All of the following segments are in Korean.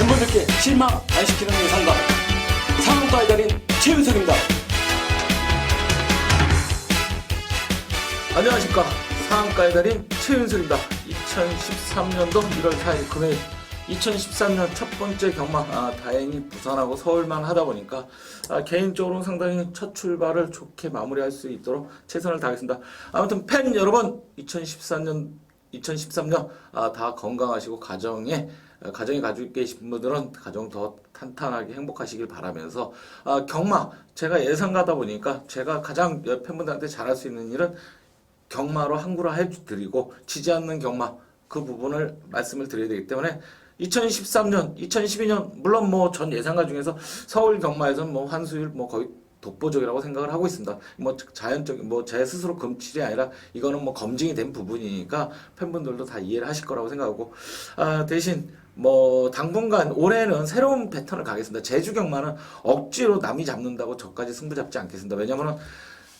팬분들께 실망 안 시키는 예상가 상한가의 달인 최윤석입니다. 안녕하십니까. 상한가의 달인 최윤석입니다. 2013년도 1월 4일 금요일 2013년 첫 번째 경마 다행히 부산하고 서울만 하다 보니까 개인적으로는 상당히 첫 출발을 좋게 마무리할 수 있도록 최선을 다하겠습니다. 아무튼 팬 여러분 2013년 다 건강하시고 가정에 가지고 계신 분들은 가정 더 탄탄하게 행복하시길 바라면서 경마 제가 예상가다 보니까 제가 가장 팬분들한테 잘할 수 있는 일은 경마로 항구라 해드리고 지지 않는 경마 그 부분을 말씀을 드려야 되기 때문에 2013년, 2012년 물론 뭐 전 예상가 중에서 서울 경마에서는 뭐 환수율 뭐 거의 독보적이라고 생각을 하고 있습니다. 뭐 자연적인 뭐 제 스스로 금칠이 아니라 이거는 뭐 검증이 된 부분이니까 팬분들도 다 이해를 하실 거라고 생각하고 대신 뭐 당분간 올해는 새로운 패턴을 가겠습니다. 제주 경마는 억지로 남이 잡는다고 저까지 승부 잡지 않겠습니다. 왜냐면은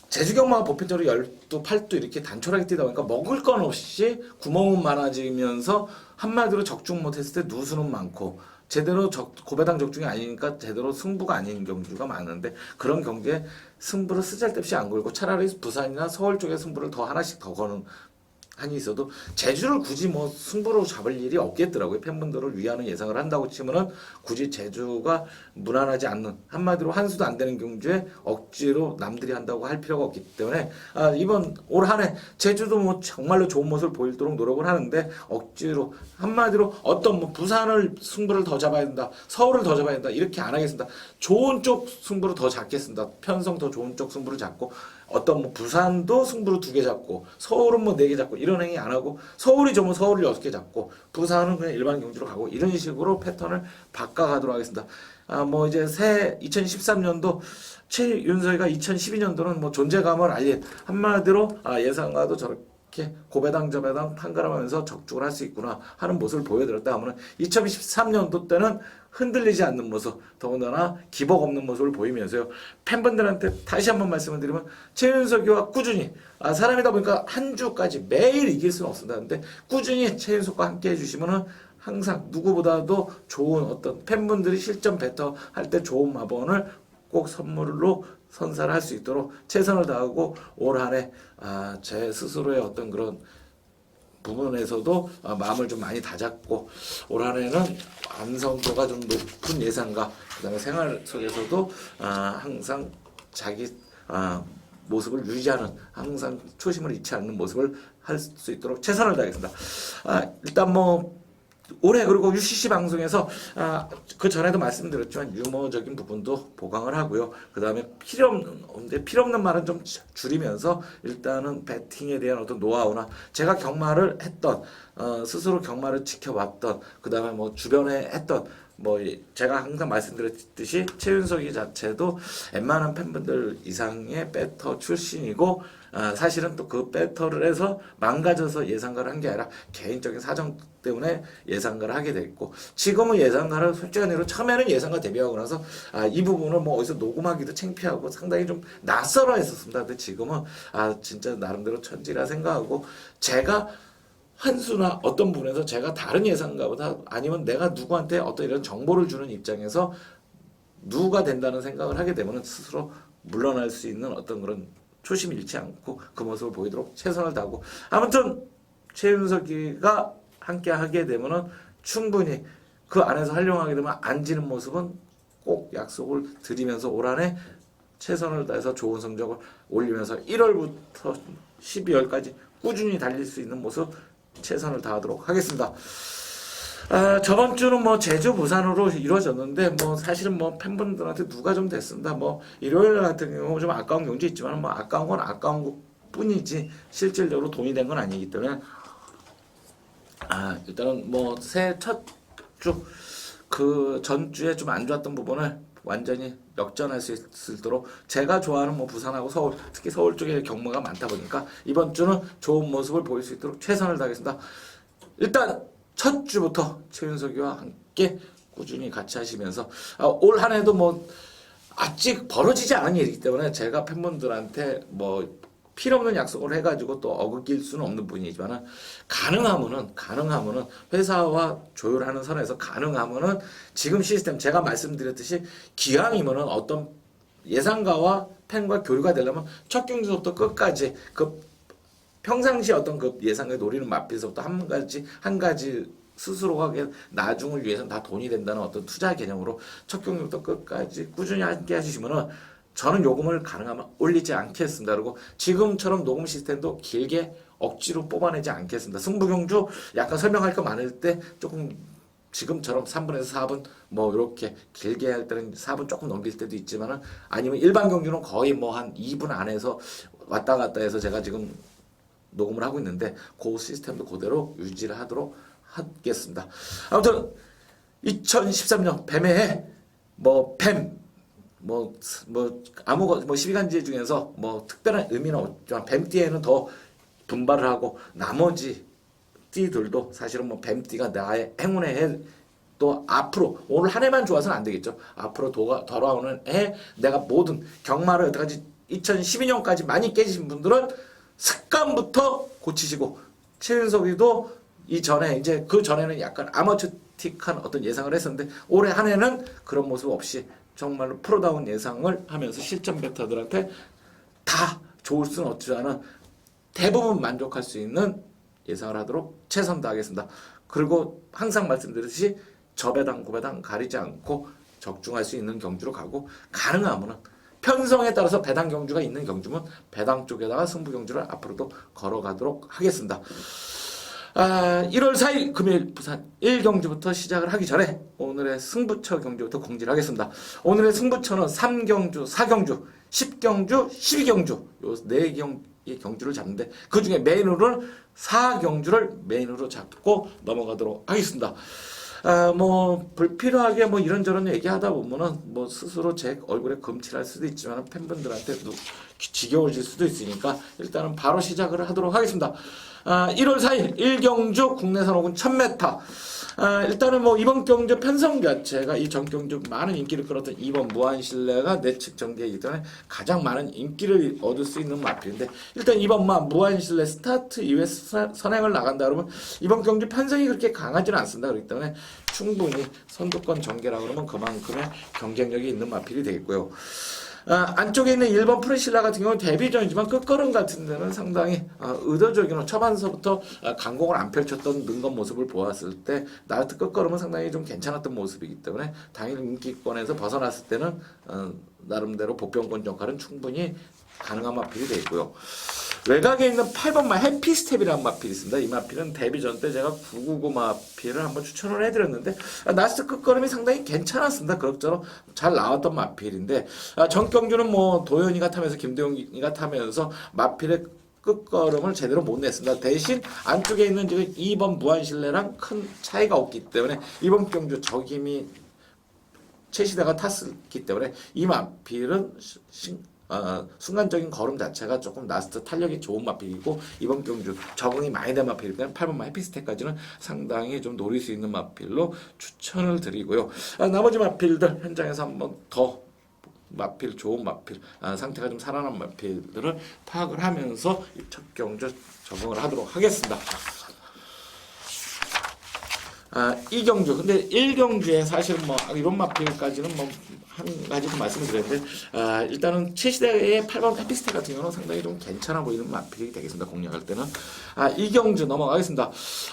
제주 경마가 보편적으로 12, 8두 이렇게 단촐하게 뛰다 보니까 먹을 건 없이 구멍은 많아지면서 한마디로 적중 못했을 때 누수는 많고 제대로 고배당 적중이 아니니까 제대로 승부가 아닌 경주가 많은데 그런 경기에 승부를 쓰잘데없이 안 걸고 차라리 부산이나 서울 쪽에 승부를 더 하나씩 더 거는 한이 있어도 제주를 굳이 뭐 승부로 잡을 일이 없겠더라고요. 팬분들을 위하는 예상을 한다고 치면은 굳이 제주가 무난하지 않는 한마디로 환수도 안 되는 경주에 억지로 남들이 한다고 할 필요가 없기 때문에 이번 올 한 해 제주도 뭐 정말로 좋은 모습을 보이도록 노력을 하는데 억지로 한마디로 어떤 뭐 부산을 승부를 더 잡아야 된다, 서울을 더 잡아야 된다 이렇게 안 하겠습니다. 좋은 쪽 승부를 더 잡겠습니다. 편성 더 좋은 쪽 승부를 잡고 어떤 뭐 부산도 승부를 2개 잡고 서울은 뭐 4개 잡고 이런 행위 안 하고 서울이 좀 서울을 6개 잡고 부산은 그냥 일반 경주로 가고 이런 식으로 패턴을 바꿔가도록 하겠습니다. 뭐 이제 새 2013년도 최윤석이가 2012년도는 뭐 존재감을 알린 한마디로 예상과도 저렇게 고배당 저배당 판가름하면서 적중을 할 수 있구나 하는 모습을 보여드렸다 하면 2013년도 때는 흔들리지 않는 모습 더군다나 기복 없는 모습을 보이면서요. 팬분들한테 다시 한번 말씀을 드리면 최윤석이와 꾸준히 사람이다 보니까 한 주까지 매일 이길 수는 없습니다. 근데 꾸준히 최윤석과 함께 해주시면은 항상 누구보다도 좋은 어떤 팬분들이 실전 배터 할 때 좋은 마번을 꼭 선물로 선사를 할 수 있도록 최선을 다하고 올 한 해 제 스스로의 어떤 그런 부분에서도 마음을 좀 많이 다잡고 올 한 해는 완성도가 좀 높은 예상과 그다음에 생활 속에서도 항상 자기 모습을 유지하는 항상 초심을 잃지 않는 모습을 할 수 있도록 최선을 다하겠습니다. 일단 뭐 올해 그리고 UCC 방송에서 그 전에도 말씀드렸지만 유머적인 부분도 보강을 하고요. 그 다음에 필요 없는 말은 좀 줄이면서 일단은 배팅에 대한 어떤 노하우나 제가 경마를 했던 스스로 경마를 지켜봤던 그 다음에 뭐 주변에 했던 뭐 제가 항상 말씀드렸듯이 최윤석이 자체도 웬만한 팬분들 이상의 배터 출신이고 사실은 또 그 배터를 해서 망가져서 예상가를 한 게 아니라 개인적인 사정 때문에 예상가를 하게 됐고 지금은 예상가를 솔직한 의로 처음에는 예상가 데뷔하고 나서 이 부분을 뭐 어디서 녹음하기도 창피하고 상당히 좀 낯설어 했었습니다. 근데 지금은 진짜 나름대로 천지라 생각하고 제가 환수나 어떤 부분에서 제가 다른 예상가보다 아니면 내가 누구한테 어떤 이런 정보를 주는 입장에서 누가 된다는 생각을 하게 되면 스스로 물러날 수 있는 어떤 그런 초심 잃지 않고 그 모습을 보이도록 최선을 다하고 아무튼 최윤석이가 함께 하게 되면은 충분히 그 안에서 활용하게 되면 안 지는 모습은 꼭 약속을 드리면서 올 한 해 최선을 다해서 좋은 성적을 올리면서 1월부터 12월까지 꾸준히 달릴 수 있는 모습 최선을 다하도록 하겠습니다. 저번 주는 뭐 제주 부산으로 이루어졌는데 뭐 사실은 뭐 팬분들한테 누가 좀 됐습니다. 뭐 일요일 같은 경우 좀 아까운 경주 있지만 뭐 아까운 건 아까운 것 뿐이지 실질적으로 돈이 된 건 아니기 때문에 일단은 뭐 새 첫 주 그 전주에 좀 안 좋았던 부분을 완전히 역전할 수 있도록 제가 좋아하는 뭐 부산하고 서울 특히 서울 쪽에 경마가 많다 보니까 이번 주는 좋은 모습을 보일 수 있도록 최선을 다하겠습니다. 일단 첫 주부터 최윤석이와 함께 꾸준히 같이 하시면서 올 한 해도 뭐 아직 벌어지지 않은 일이기 때문에 제가 팬분들한테 뭐 필요 없는 약속을 해가지고 또 어긋길 수는 없는 분이지만은 가능하면은 회사와 조율하는 선에서 가능하면은 지금 시스템 제가 말씀드렸듯이 기왕이면은 어떤 예상가와 팬과 교류가 되려면 첫 경기부터 끝까지 그 평상시 어떤 그 예상에 노리는 마필에서부터 한 가지 스스로가 나중을 위해서는 다 돈이 된다는 어떤 투자 개념으로 첫 경기부터 끝까지 꾸준히 함께 해주시면은 저는 요금을 가능하면 올리지 않겠습니다. 그리고 지금처럼 녹음 시스템도 길게 억지로 뽑아내지 않겠습니다. 승부경주 약간 설명할 거 많을 때 조금 지금처럼 3분에서 4분 뭐 이렇게 길게 할 때는 4분 조금 넘길 때도 있지만은 아니면 일반 경주는 거의 뭐 한 2분 안에서 왔다 갔다 해서 제가 지금 녹음을 하고 있는데 그 시스템도 그대로 유지를 하도록 하겠습니다. 아무튼 2013년 뱀의 해 아무거 12간지 중에서 뭐 특별한 의미는 없지만 뱀띠에는 더 분발을 하고 나머지 띠들도 사실은 뭐 뱀띠가 나의 행운의 해 또 앞으로 오늘 한 해만 좋아서는 안 되겠죠. 앞으로 돌아오는 해 내가 모든 경마를 여태까지 2012년까지 많이 깨지신 분들은 습관부터 고치시고 최윤석이도 이전에 이제 그 전에는 약간 아마추어틱한 어떤 예상을 했었는데 올해 한 해는 그런 모습 없이 정말로 프로다운 예상을 하면서 실전 베터들한테 다 좋을 수는 없지만 대부분 만족할 수 있는 예상을 하도록 최선 다하겠습니다. 그리고 항상 말씀드렸듯이 저배당 고배당 가리지 않고 적중할 수 있는 경주로 가고 가능하면 편성에 따라서 배당 경주가 있는 경주면 배당 쪽에다가 승부 경주를 앞으로도 걸어가도록 하겠습니다. 1월 4일 금요일 부산 1경주부터 시작을 하기 전에 오늘의 승부처 경주부터 공지를 하겠습니다. 오늘의 승부처는 3경주, 4경주, 10경주, 12경주 요 4경의 경주를 잡는데 그 중에 메인으로는 4경주를 메인으로 잡고 넘어가도록 하겠습니다. 불필요하게 이런저런 얘기하다 보면은 스스로 제 얼굴에 금칠할 수도 있지만 팬분들한테 지겨워질 수도 있으니까 일단은 바로 시작을 하도록 하겠습니다. 1월 4일 1경주 국내선 오군 1000m. 일단은 이번 경주 편성 자체가 이 전 경주 많은 인기를 끌었던 이번 무한실내가 내측 전개이기 때문에 가장 많은 인기를 얻을 수 있는 마필인데 일단 이번 무한실내 스타트 이후에 선행을 나간다 그러면 이번 경주 편성이 그렇게 강하지는 않습니다. 그렇기 때문에 충분히 선두권 전개라 그러면 그만큼의 경쟁력이 있는 마필이 되겠고요. 안쪽에 있는 1번 프레실라 같은 경우는 데뷔전이지만 끝걸음 같은 데는 상당히 의도적인 초반서부터 강공을 안 펼쳤던 능건 모습을 보았을 때 나르트 끝걸음은 상당히 좀 괜찮았던 모습이기 때문에 당일 인기권에서 벗어났을 때는 나름대로 보병권 역할은 충분히 가능한 마필이 되어 있고요. 외곽에 있는 8번 해피스텝이라는 마필이 있습니다. 이 마필은 데뷔전 때 제가 999 마필을 한번 추천을 해드렸는데 나스트 끝걸음이 상당히 괜찮았습니다. 그럭저럭 잘 나왔던 마필인데 전 경주는 도현이가 타면서 김도영이가 타면서 마필의 끝걸음을 제대로 못 냈습니다. 대신 안쪽에 있는 지금 2번 무한실내랑 큰 차이가 없기 때문에 이번 경주 적임이 최시대가 탔기 때문에 이 마필은 순간적인 걸음 자체가 조금 라스트 탄력이 좋은 마필이고 이번 경주 적응이 많이 된 마필이기 때문에 8번 해피스텝까지는 상당히 좀 노릴 수 있는 마필로 추천을 드리고요. 나머지 마필들 현장에서 한번 더 마필 좋은 마필 상태가 좀 살아난 마필들을 파악을 하면서 첫 경주 적응을 하도록 하겠습니다. 2경주 근데 1경주에 사실은 이런 마필까지는 한 가지 더 말씀을 드렸는데 일단은 최시대의 8번 해피스텝 같은 경우는 상당히 좀 괜찮아 보이는 마필이 되겠습니다. 공략할 때는 2경주 넘어가겠습니다.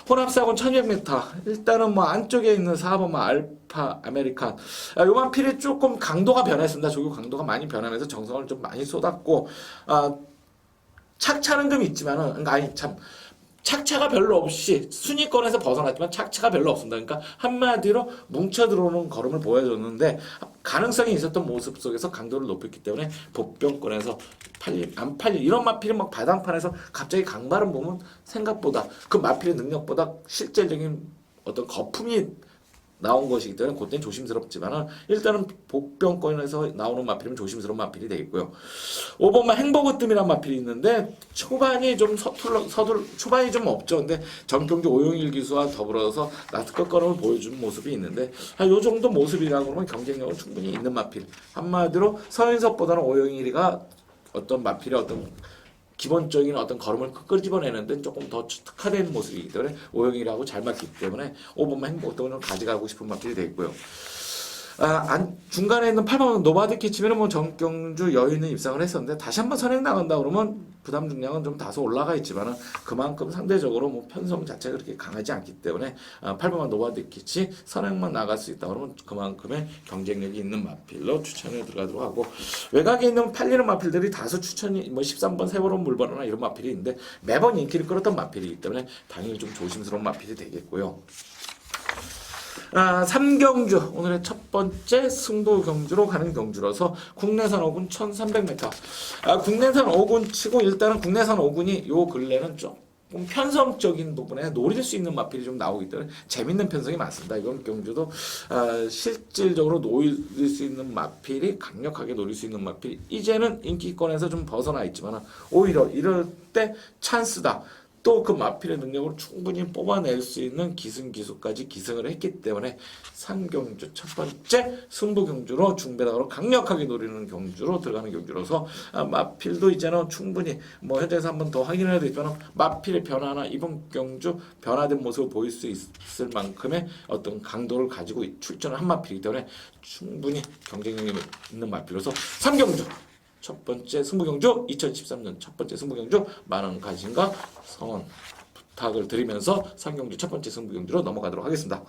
혼합사건 1200m 일단은 안쪽에 있는 4번 알파 아메리칸 요 마필이 조금 강도가 변했습니다. 조교 강도가 많이 변하면서 정성을 좀 많이 쏟았고 착차는 좀 있지만은 착차가 별로 없이 순위권에서 벗어났지만 착차가 별로 없습니다. 그러니까 한마디로 뭉쳐 들어오는 걸음을 보여줬는데 가능성이 있었던 모습 속에서 강도를 높였기 때문에 복병권에서 안 팔릴 이런 마필은 바닥판에서 갑자기 강발을 보면 생각보다 그 마필의 능력보다 실제적인 어떤 거품이 나온 것이기 때문에 그때는 조심스럽지만은 일단은 복병권에서 나오는 마필이면 조심스러운 마필이 되겠고요. 5번만 행복으뜸이라는 마필이 있는데 초반이 좀 초반이 좀 없죠. 근데 전경주 오용일 기수와 더불어서 라스트 끝걸음을 보여주는 모습이 있는데 요 정도 모습이라고 그러면 경쟁력은 충분히 있는 마필. 한마디로 서인섭보다는 오용일이가 어떤 마필의 어떤 기본적인 어떤 걸음을 끄집어내는데 조금 더 특화된 모습이기 때문에 오영이라고 잘 맞기 때문에 5번만 행복동을 가져가고 싶은 마필이 되겠고요. 중간에 있는 8번 노바드 캐치면은 뭐 정경주 여유는 입상을 했었는데 다시 한번 선행 나간다 그러면 부담 중량은 좀 다소 올라가 있지만은 그만큼 상대적으로 뭐 편성 자체가 그렇게 강하지 않기 때문에 8번만 노바드 캐치 선행만 나갈 수 있다 그러면 그만큼의 경쟁력이 있는 마필로 추천에 들어가도록 하고, 외곽에 있는 팔리는 마필들이 다소 추천이 뭐 13번 세월호 물번호나 이런 마필이 있는데 매번 인기를 끌었던 마필이기 때문에 당연히 좀 조심스러운 마필이 되겠고요. 3경주 오늘의 첫 번째 승부 경주로 가는 경주라서 국내산 5군 1300m. 국내산 5군 치고 일단은 국내산 5군이 요 근래는 조금 편성적인 부분에 노릴 수 있는 마필이 좀 나오기 때문에 재밌는 편성이 많습니다. 이번 경주도 실질적으로 노릴 수 있는 마필이 강력하게 노릴 수 있는 마필이 이제는 인기권에서 좀 벗어나 있지만 오히려 이럴 때 찬스다. 또 그 마필의 능력으로 충분히 뽑아낼 수 있는 기승기수까지 기승을 했기 때문에 3경주 첫 번째 승부 경주로 중배당으로 강력하게 노리는 경주로 들어가는 경주로서 마필도 이제는 충분히 뭐 현장에서 한 번 더 확인해야 되지만 마필의 변화나 이번 경주 변화된 모습을 보일 수 있을 만큼의 어떤 강도를 가지고 출전을 한 마필이기 때문에 충분히 경쟁력이 있는 마필로서 3경주 첫 번째 승부경주 2013년 첫 번째 승부경주 많은 관심과 성원 부탁을 드리면서 3경주 첫 번째 승부경주로 넘어가도록 하겠습니다.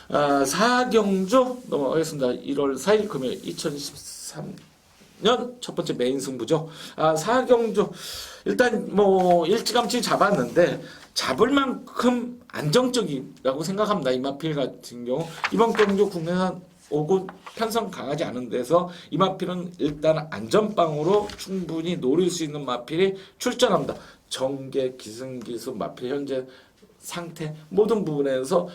4경주 넘어가겠습니다. 1월 4일 금요일 2013년 첫 번째 메인 승부죠. 4경주 일단 뭐 일찌감치 잡았는데 잡을 만큼 안정적이라고 생각합니다. 이 마필 같은 경우 이번 경주 국내산 5군 편성 강하지 않은 데서 이 마필은 일단 안전빵으로 충분히 노릴 수 있는 마필이 출전합니다. 정계, 기승기수, 마필 현재 상태 모든 부분에서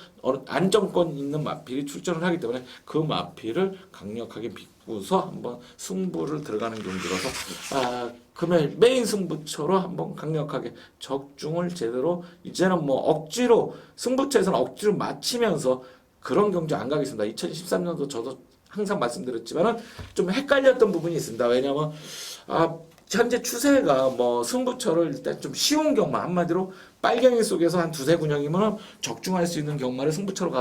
안정권 있는 마필이 출전을 하기 때문에 그 마필을 강력하게 믿고서 한번 승부를 들어가는 경기라서 금요일 메인 승부처로 한번 강력하게 적중을 제대로 이제는 뭐 억지로 승부처에서는 억지로 맞추면서 그런 경주 안 가겠습니다. 2013년도 저도 항상 말씀드렸지만은 좀 헷갈렸던 부분이 있습니다. 왜냐하면 현재 추세가 뭐 승부처를 일단 좀 쉬운 경마 한마디로 빨갱이 속에서 한 두세 군형이면 적중할 수 있는 경마를 승부처로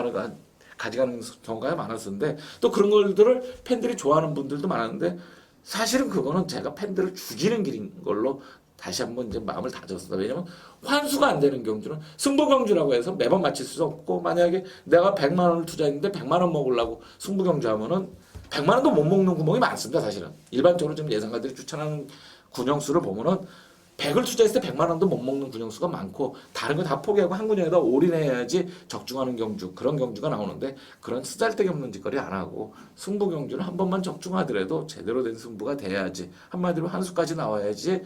가져가는 경우가 많았었는데 또 그런 것들을 팬들이 좋아하는 분들도 많았는데 사실은 그거는 제가 팬들을 죽이는 길인 걸로 다시 한번 이제 마음을 다졌습니다. 왜냐면 환수가 안 되는 경주는 승부 경주라고 해서 매번 맞힐 수 없고, 만약에 내가 100만 원을 투자했는데 100만 원 먹으려고 승부 경주 하면은 100만 원도 못 먹는 구멍이 많습니다. 사실은 일반적으로 좀 예상가들이 추천하는 군형수를 보면은 100을 투자했을 때 100만 원도 못 먹는 군형수가 많고 다른 거 다 포기하고 한 군형에다 올인해야지 적중하는 경주, 그런 경주가 나오는데 그런 쓰잘데기 없는 짓거리 안 하고 승부 경주는 한 번만 적중하더라도 제대로 된 승부가 돼야지, 한마디로 환수까지 나와야지.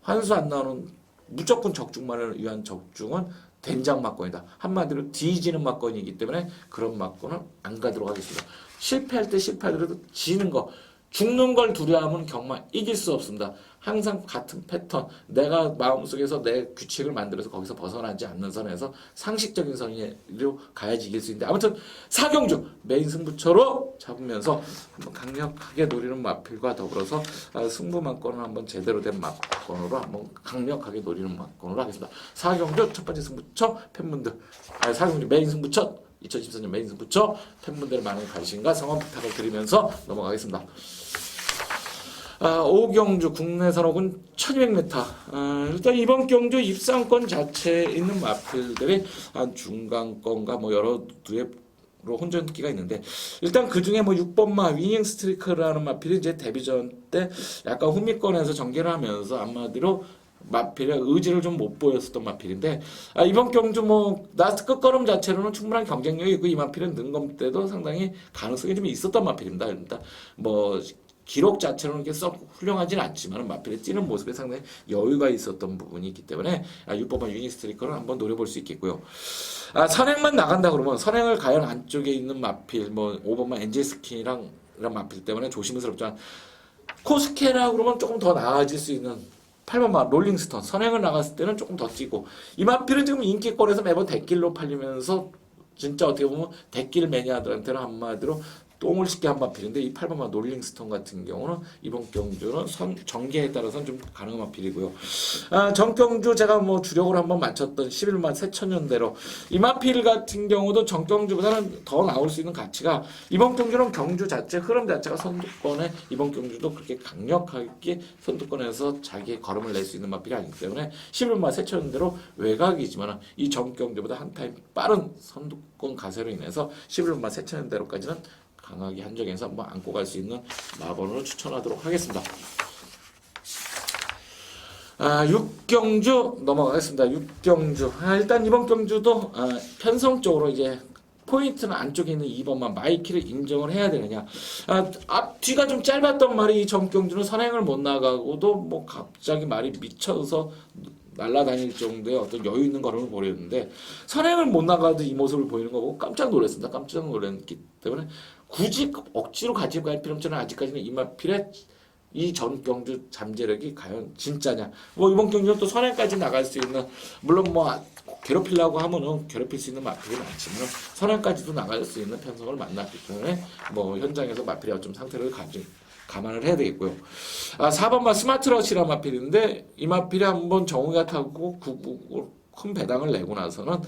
환수 안 나오는 무조건 적중만을 위한 적중은 된장 막건이다. 한마디로 뒤지는 막건이기 때문에 그런 막건은 안 가도록 하겠습니다. 실패할 때 실패하더라도 지는 거, 죽는 걸 두려워하면 경마 이길 수 없습니다. 항상 같은 패턴, 내가 마음속에서 내 규칙을 만들어서 거기서 벗어나지 않는 선에서 상식적인 선으로 가야지 이길 수 있는데, 아무튼 4경주 메인 승부처로 잡으면서 한번 강력하게 노리는 마필과 더불어서 승부만권을 한번 제대로 된 마권으로 한번 강력하게 노리는 마권으로 하겠습니다. 4경주 첫 번째 승부처 팬분들, 4경주 메인 승부처 2014년 메인 승부처 팬분들의 많은 관심과 성원 부탁을 드리면서 넘어가겠습니다. 5경주 국내산 5군 1200m. 일단 이번 경주 입상권 자체에 있는 마필들이 한 중간권과 뭐 여러 두에 로 혼전기가 있는데, 일단 그 중에 뭐 6번마 위닝 스트리크라는 마필이 이제 데뷔전 때 약간 후미권에서 전개를 하면서 한마디로 마필의 의지를 좀 못 보였었던 마필인데, 이번 경주 뭐 라스트 끝걸음 자체로는 충분한 경쟁력이 있고 이 마필은 능검 때도 상당히 가능성이 좀 있었던 마필입니다. 일단 뭐 기록 자체로는 이렇게 썩 훌륭하진 않지만 마필의 뛰는 모습에 상당히 여유가 있었던 부분이 있기 때문에 6번만 유니스트리커를 한번 노려볼 수 있겠고요. 선행만 나간다 그러면 선행을 과연 안쪽에 있는 마필, 뭐 5번만 엔젤스킨이랑 이런 마필 때문에 조심스럽지만 코스케라 그러면 조금 더 나아질 수 있는 8번만 롤링스톤 선행을 나갔을 때는 조금 더 뛰고, 이 마필은 지금 인기권에서 매번 대길로 팔리면서 진짜 어떻게 보면 대길 매니아들한테는 한마디로 똥을 씻게 한 마필인데 이 8번마 놀링스톤 같은 경우는 이번 경주는 전개에 따라서는 좀 가능한 마필이고요. 정경주 제가 뭐 주력으로 한번 맞췄던 11만 세천년대로 이 마필 같은 경우도 정경주보다는 더 나올 수 있는 가치가 이번 경주는 경주 자체 흐름 자체가 선두권에 이번 경주도 그렇게 강력하게 선두권에서 자기의 걸음을 낼 수 있는 마필이 아니기 때문에 11만 세천년대로 외곽이지만 이 정경주보다 한 타임 빠른 선두권 가세로 인해서 11만 세천년대로까지는 강하게 한정해서 한번 안고 갈 수 있는 마번으로 추천하도록 하겠습니다. 6경주 넘어가겠습니다. 6경주. 일단 이번 경주도 편성적으로 이제 포인트는 안쪽에 있는 2번만 마이키를 인정을 해야 되느냐. 앞뒤가 좀 짧았던 말이 이 정경주는 선행을 못 나가고도 뭐 갑자기 말이 미쳐서 날아다닐 정도의 어떤 여유 있는 걸음을 보였는데 선행을 못 나가도 이 모습을 보이는 거 보고 깜짝 놀랐습니다. 깜짝 놀랐기 때문에 굳이 억지로 가지고 갈 필요 없지만 아직까지는 이마필의 이 전 경주 잠재력이 과연 진짜냐. 뭐 이번 경주는 또 선행까지 나갈 수 있는 물론 뭐 괴롭히려고 하면은 괴롭힐 수 있는 마필이 많지만 선행까지도 나갈 수 있는 편성을 만났기 때문에 뭐 현장에서 마필의 좀 상태를 감안을 해야 되겠고요. 4번마 스마트러시란 마필인데 이 마필이 한번 정우가 타고 큰 배당을 내고 나서는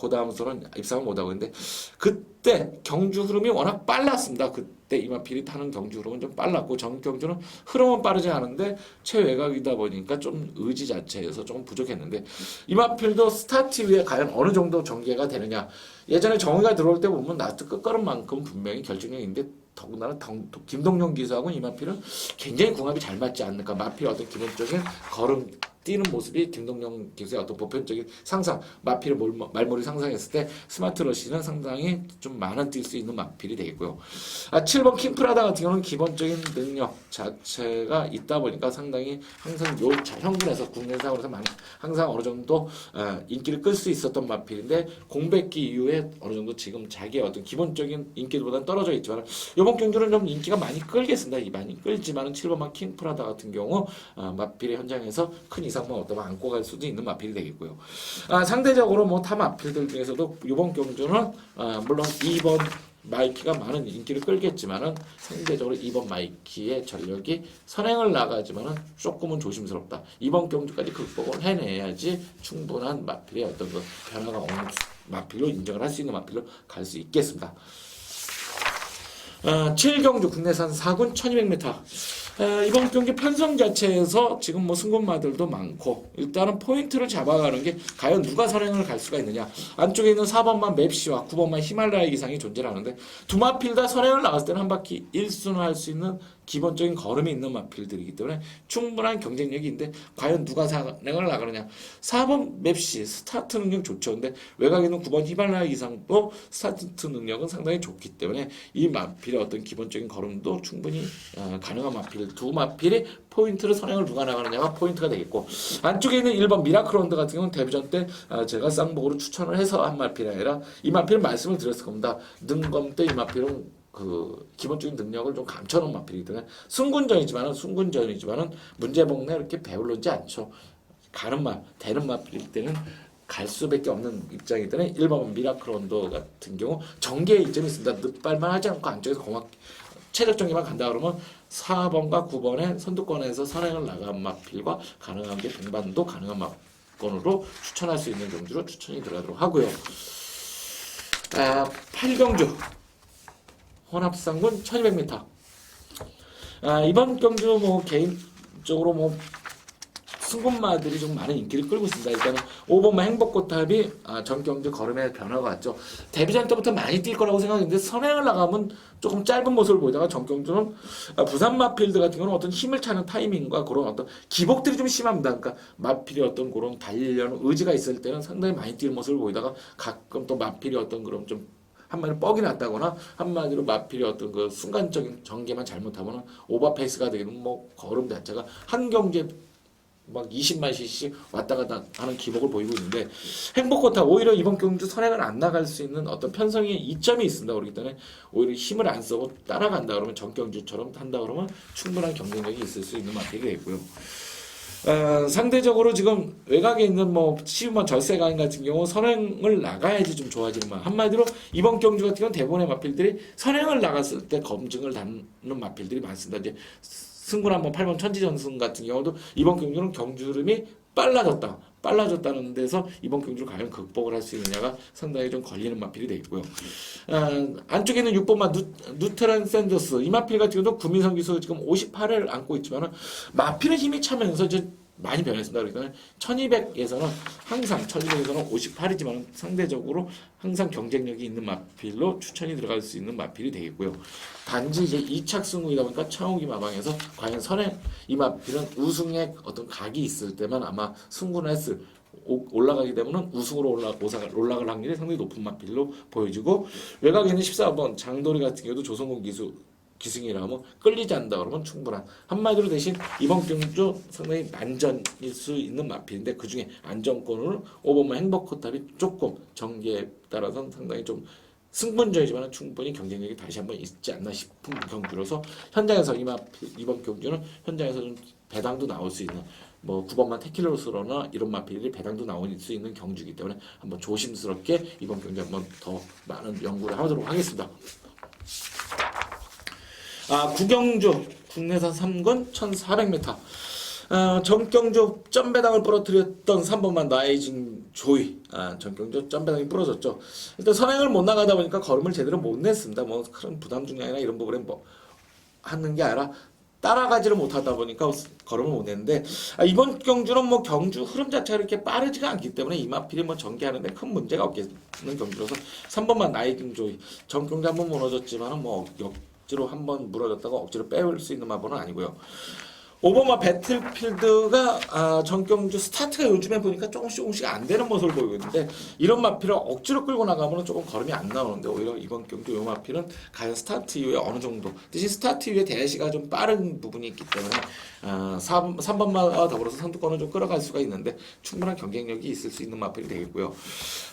그 다음서는 입상을 못하고 있는데 그때 경주 흐름이 워낙 빨랐습니다. 그때 이마필이 타는 경주 흐름은 좀 빨랐고 정경주는 흐름은 빠르지 않은데 최외곽이다 보니까 좀 의지 자체에서 조금 부족했는데 이마필도 스타트 위에 과연 어느 정도 전개가 되느냐. 예전에 정의가 들어올 때 보면 라스트 끝걸음만큼 분명히 결정력인데 더군다나 김동영 기수하고 이마필은 굉장히 궁합이 잘 맞지 않는가. 마필의 어떤 기본적인 걸음 뛰는 모습이 김동영 기수의 어떤 보편적인 상상, 마필의 말머리 상상했을 때 스마트러시는 상당히 좀 많은 뛸 수 있는 마필이 되겠고요. 7번 킹프라다 같은 경우는 기본적인 능력 자체가 있다 보니까 상당히 항상 요 형군에서 국내상으로서 항상 어느 정도 인기를 끌 수 있었던 마필인데 공백기 이후에 어느 정도 지금 자기의 어떤 기본적인 인기보다는 떨어져 있지만 이번 경주는 좀 인기가 많이 끌겠습니다. 많이 끌지만은 7번만 킹프라다 같은 경우 마필의 현장에서 큰 이상만 어떠면 안고 갈 수도 있는 마필이 되겠고요. 상대적으로 뭐 타 마필들 중에서도 이번 경주는 물론 2번 마이키가 많은 인기를 끌겠지만은 상대적으로 2번 마이키의 전력이 선행을 나가지만은 조금은 조심스럽다. 이번 경주까지 극복을 해내야지 충분한 마필의 어떤 그 변화가 오는 마필로 인정을 할 수 있는 마필로 갈 수 있겠습니다. 7경주 국내산 4군 1200m. 이번 경기 편성 자체에서 지금 뭐 승군마들도 많고 일단은 포인트를 잡아가는 게 과연 누가 선행을 갈 수가 있느냐. 안쪽에 있는 4번만 맵시와 9번만 히말라야 기상이 존재를 하는데 두 마필 다 선행을 나갔을 때는 한 바퀴 1순을 할 수 있는 기본적인 걸음이 있는 마필들이기 때문에 충분한 경쟁력이 있는데 과연 누가 선행을 나가느냐. 4번 맵시 스타트 능력 좋죠. 근데 외곽에 있는 9번 히말라야 기상도 스타트 능력은 상당히 좋기 때문에 이 마필의 어떤 기본적인 걸음도 충분히 가능한 마필 두 마필이 포인트를 선행을 누가 나가느냐가 포인트가 되겠고 안쪽에 있는 1번 미라클론드 같은 경우는 데뷔전 때 제가 쌍복으로 추천을 해서 한 마필이 아니라 이 마필은 말씀을 드렸을 겁니다. 능검 때 이 마필은 그 기본적인 능력을 좀 감춰놓은 마필이기 때문에 순군전이지만은 문제복내 이렇게 배울르지 않죠. 가는 말 되는 마필일 때는 갈 수밖에 없는 입장이기 때문에 1번 미라클론드 같은 경우 전개의 이점이 있습니다. 늦발만 하지 않고 안쪽에서 체력 전개만 간다 그러면 4번과 9번의 선두권에서 선행을 나간 마필과 가능한 게 동반도 가능한 마건으로 추천할 수 있는 경주로 추천이 들어가도록 하고요. 8경주 혼합상군 1200m. 이번 경주 뭐 개인적으로 뭐 승군마들이 좀 많은 인기를 끌고 있습니다. 일단은 5번마 행복꽃탑이 전 경주 걸음의 변화가 왔죠. 데뷔전 때부터 많이 뛸 거라고 생각했는데 선행을 나가면 조금 짧은 모습을 보이다가 전 경주는 부산 마필드 같은 경우는 어떤 힘을 차는 타이밍과 그런 어떤 기복들이 좀 심합니다. 그러니까 마필이 어떤 그런 달리려는 의지가 있을 때는 상당히 많이 뛰는 모습을 보이다가 가끔 또 마필이 어떤 그런 좀 한마디로 뻑이 났다거나 한마디로 마필이 어떤 그 순간적인 전개만 잘못하면 오버페이스가 되는 뭐 걸음 자체가 한 경기에 막 20만 cc 왔다 갔다 하는 기복을 보이고 있는데 행복꽃탑 오히려 이번 경주 선행을 안 나갈 수 있는 어떤 편성의 이점이 있습니다. 그렇기 때문에 오히려 힘을 안 쓰고 따라간다 그러면 전 경주처럼 한다 그러면 충분한 경쟁력이 있을 수 있는 마필이 되고요. 상대적으로 지금 외곽에 있는 뭐 시우만 절세가인 같은 경우 선행을 나가야지 좀 좋아지는 말. 한마디로 이번 경주 같은 경우는 대부분의 마필들이 선행을 나갔을 때 검증을 담는 마필들이 많습니다. 이제 승부나 뭐 8번 천지전승 같은 경우도 이번 경주는 경주 흐름이 빨라졌다는 데서 이번 경주를 과연 극복을 할 수 있느냐가 상당히 좀 걸리는 마필이 되어 있고요. 안쪽에 있는 6번마 누트란 샌더스 이 마필 같은 경우도 구민성 기수 지금 58을 안고 있지만은 마필의 힘이 차면서 이제 많이 변했습니다. 그러니까 1200에서는 항상 1200에서는 58이지만 상대적으로 항상 경쟁력이 있는 마필로 추천이 들어갈 수 있는 마필이 되겠고요. 단지 이제 2착 승우이다 보니까 창욱이 마방에서 과연 선행 이 마필은 우승의 어떤 각이 있을 때만 아마 승부를 했을 올라가게 되면 우승으로 올라갈 확률이 상당히 높은 마필로 보여지고 외곽에 있는 14번 장도리 같은 경우도 조성공 기승이라면 끌리지 않는다 그러면 충분한 한마디로 대신 이번 경주 상당히 안전일 수 있는 마필인데 그중에 안정권으로 5번만 행복호탑이 조금 전개에 따라서는 상당히 좀 승분전이지만 충분히 경쟁력이 다시 한번 있지 않나 싶은 경주로서 현장에서 이번 경주는 현장에서 좀 배당도 나올 수 있는 뭐 9번만 테킬로스로나 이런 마필이 배당도 나올 수 있는 경주이기 때문에 한번 조심스럽게 이번 경주 한번 더 많은 연구를 하도록 하겠습니다. 구경주 국내산 3군 1400m 전경주 점배당을 부러뜨렸던 3번만 나이징 조이 전경주 점배당이 부러졌죠. 일단 선행을 못 나가다 보니까 걸음을 제대로 못 냈습니다. 뭐 그런 부담 중량이나 이런 부분에 뭐 하는 게 아니라 따라가지를 못하다 보니까 걸음을 못 냈는데 이번 경주는 뭐 경주 흐름 자체가 이렇게 빠르지가 않기 때문에 이 마필이 뭐 전개하는데 큰 문제가 없겠는 경주로서 3번만 나이징 조이 전경주 한번 무너졌지만은 뭐 억지로 한번 무너졌다가 억지로 빼올 수 있는 마법은 아니고요. 5번마 배틀필드가 전경주 스타트가 요즘에 보니까 조금씩 안 되는 모습을 보이고 있는데 이런 마필을 억지로 끌고 나가면 조금 걸음이 안 나오는데 오히려 이번 경주 요 마필은 과연 스타트 이후에 어느 정도 대신 스타트 이후에 대시가 좀 빠른 부분이 있기 때문에 3번마와 더불어서 선두권을 좀 끌어갈 수가 있는데 충분한 경쟁력이 있을 수 있는 마필이 되겠고요.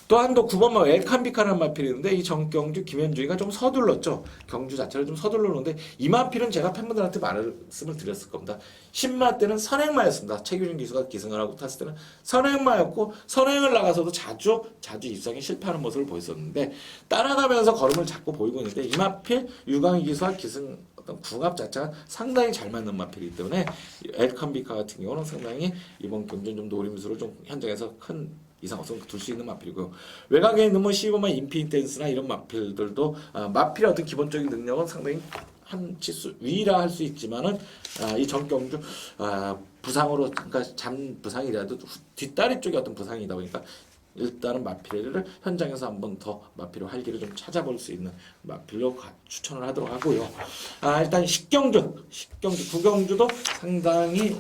또한 또 9번마 웰캄비카라는 마필이 있는데 이 전경주 김현중이가 좀 서둘렀죠. 경주 자체를 좀 서둘렀는데 이 마필은 제가 팬분들한테 말씀을 드렸을 겁니다. 10마 때는 선행마였습니다. 최규준 기수가 기승을 하고 탔을 때는 선행마였고 선행을 나가서도 자주 입상에 실패하는 모습을 보였었는데 따라가면서 걸음을 자꾸 보이고 있는데 이 마필 유광희 기수와 기승 어떤 궁합 자체가 상당히 잘 맞는 마필이기 때문에 엘캄비카 같은 경우는 상당히 이번 경주는 좀 노림수로 좀 현장에서 큰 이상 없으면 둘 수 있는 마필이고요. 외곽에 있는 뭐 시보만 인피니텐스나 이런 마필들도 마필의 어떤 기본적인 능력은 상당히 한 치수 위라 할 수 있지만은 이 전경주 부상으로 그러니까 잠 부상이라도 뒷다리 쪽에 어떤 부상이다 보니까 일단은 마필을 현장에서 한 번 더 마필의 활기를 좀 찾아볼 수 있는 마필로 추천을 하도록 하고요. 일단 구경주도 상당히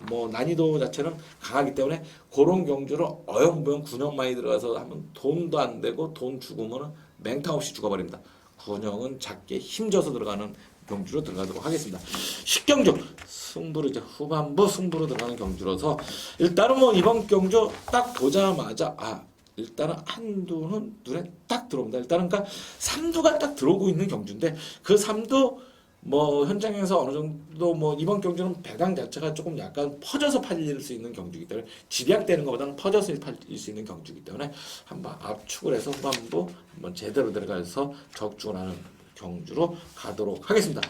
뭐 난이도 자체는 강하기 때문에 그런 경주를 어영부영 군영 많이 들어가서 하면 돈도 안 되고 돈 죽으면 맹탕 없이 죽어버립니다. 군영은 작게 힘줘서 들어가는 경주로 들어가도록 하겠습니다. 10경주 승부로 이제 후반부 승부로 들어가는 경주라서 일단은 뭐 이번 경주 딱 보자마자 일단은 한두는 눈에 딱 들어옵니다. 일단은 그러니까 3두가 딱 들어오고 있는 경주인데 그 3두 뭐 현장에서 어느 정도 뭐 이번 경주는 배당 자체가 조금 약간 퍼져서 팔릴 수 있는 경주이기 때문에 집약되는 것보다는 퍼져서 팔릴 수 있는 경주이기 때문에 한번 압축을 해서 후반부 한번 제대로 들어가서 적중을 하는 경주로 가도록 하겠습니다.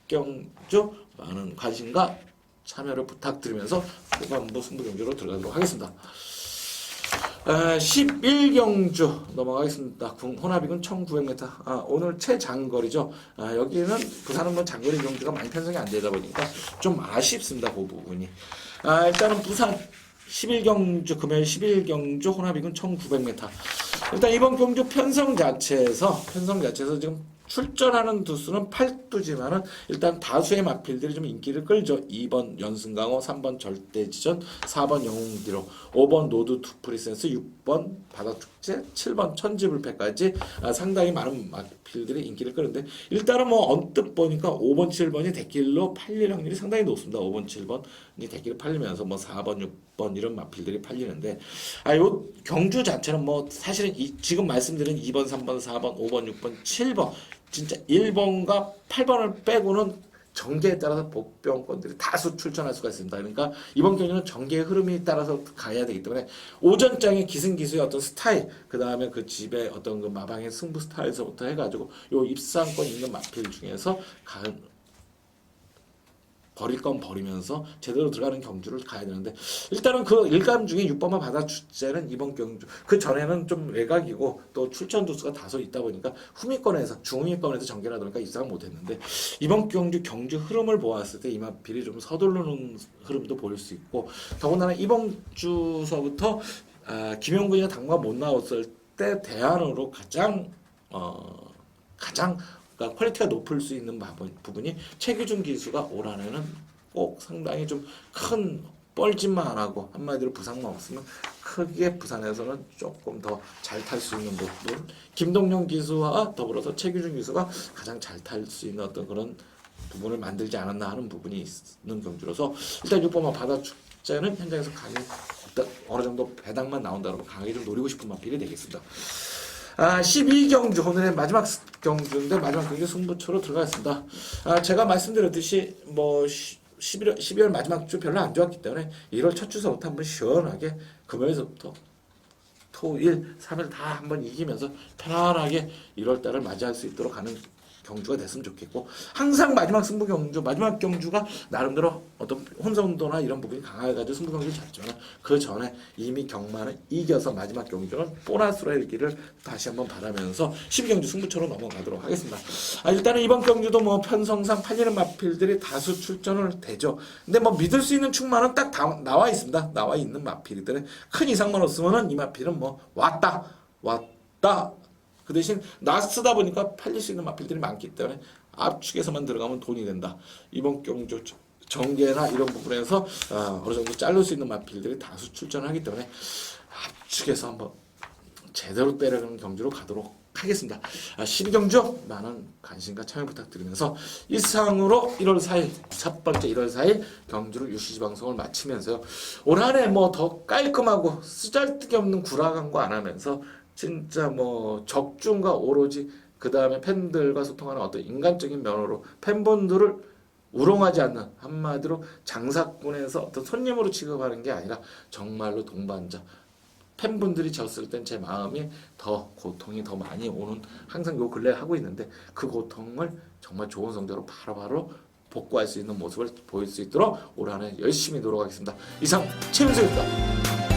10경주 많은 관심과 참여를 부탁드리면서 후반부 승부 경주로 들어가도록 하겠습니다. 11경주 넘어가겠습니다. 혼합이군 1900m. 오늘 최장거리죠. 여기는 부산은 뭐 장거리 경주가 많이 편성이 안 되다 보니까 좀 아쉽습니다. 그 부분이. 일단은 부산 11경주 금요일 11경주 혼합이군 1900m. 일단 이번 경주 편성 자체에서 지금 출전하는 두수는 8두지만은 일단 다수의 마필들이 좀 인기를 끌죠. 2번 연승강호, 3번 절대지전, 4번 영웅디로, 5번 노드 투프리센스, 6번 바다축제, 7번 천지불패까지 상당히 많은 마필들이 인기를 끄는데 일단은 뭐 언뜻 보니까 5번, 7번이 데킬로 팔릴 확률이 상당히 높습니다. 5번, 7번이 데킬로 팔리면서 뭐 4번, 6번 이런 마필들이 팔리는데 요 경주 자체는 뭐 사실은 지금 말씀드린 2번, 3번, 4번, 5번, 6번, 7번 진짜 1번과 8번을 빼고는 전개에 따라서 복병권들이 다수 출전할 수가 있습니다. 그러니까 이번 경기는 전개의 흐름이 따라서 가야 되기 때문에 오전장의 기승기수의 어떤 스타일, 그 다음에 그 집의 어떤 그 마방의 승부 스타일에서부터 해가지고 요 입상권 있는 마필 중에서 버릴 건 버리면서 제대로 들어가는 경주를 가야 되는데 일단은 그 일감 중에 6번만 받아주제는 이번 경주 그 전에는 좀 외곽이고 또 출전 두수가 다소 있다 보니까 후미권에서 중후미권에서 전개를 하다 보니까 입상을 못했는데 이번 경주 흐름을 보았을 때 이마필이 좀 서두르는 흐름도 보일 수 있고 더군다나 이번 주서부터 김영근이가 당구가 못 나왔을 때 대안으로 가장 그러니까 퀄리티가 높을 수 있는 부분이 최규준 기수가 올 한해는 꼭 상당히 좀 큰 뻘짓만 안 하고 한마디로 부상만 없으면 크게 부산에서는 조금 더 잘 탈 수 있는 부분 김동용 기수와 더불어서 최규준 기수가 가장 잘 탈 수 있는 어떤 그런 부분을 만들지 않았나 하는 부분이 있는 경주로서 일단 6번만 받아주자는 현장에서 강의 어느 정도 배당만 나온다면 강하게 좀 노리고 싶은 마필이 되겠습니다. 12경주 오늘의 마지막 경주인데 마지막 경주 승부처로 들어가겠습니다. 제가 말씀드렸듯이 뭐 12월 마지막 주 별로 안 좋았기 때문에 1월 첫 주서부터 한번 시원하게 금요일서부터 토일 3일 다 한번 이기면서 편안하게 1월 달을 맞이할 수 있도록 하는 경주가 됐으면 좋겠고 항상 마지막 승부 경주 마지막 경주가 나름대로 어떤 혼선도나 이런 부분이 강해가지고 승부 경주를 잡지만 그 전에 이미 경마는 이겨서 마지막 경주는 보너스로 일기를 다시 한번 바라면서 12경주 승부처로 넘어가도록 하겠습니다. 일단은 이번 경주도 뭐 편성상 팔리는 마필들이 다수 출전을 되죠. 근데 뭐 믿을 수 있는 축마는 딱 나와 있습니다. 나와 있는 마필들은 큰 이상만 없으면은 이 마필은 뭐 왔다 그 대신 나스다 보니까 팔릴 수 있는 마필들이 많기 때문에 압축에서만 들어가면 돈이 된다. 이번 경주 전개나 이런 부분에서 어느 정도 자를 수 있는 마필들이 다수 출전을 하기 때문에 압축에서 한번 제대로 때려가는 경주로 가도록 하겠습니다. 12경주 많은 관심과 참여 부탁드리면서 이상으로 1월 4일 첫 번째 1월 4일 경주를 UCG 방송을 마치면서요. 올 한해 뭐 더 깔끔하고 쓰잘데기 없는 구라광고 안 하면서 진짜 뭐 적중과 오로지 그 다음에 팬들과 소통하는 어떤 인간적인 면으로 팬분들을 우롱하지 않는 한마디로 장사꾼에서 어떤 손님으로 취급하는 게 아니라 정말로 동반자 팬분들이 졌을 땐 제 마음이 더 고통이 더 많이 오는 항상 요 근래 하고 있는데 그 고통을 정말 좋은 성적으로 바로바로 복구할 수 있는 모습을 보일 수 있도록 올 한해 열심히 노력하겠습니다. 이상 최윤석입니다.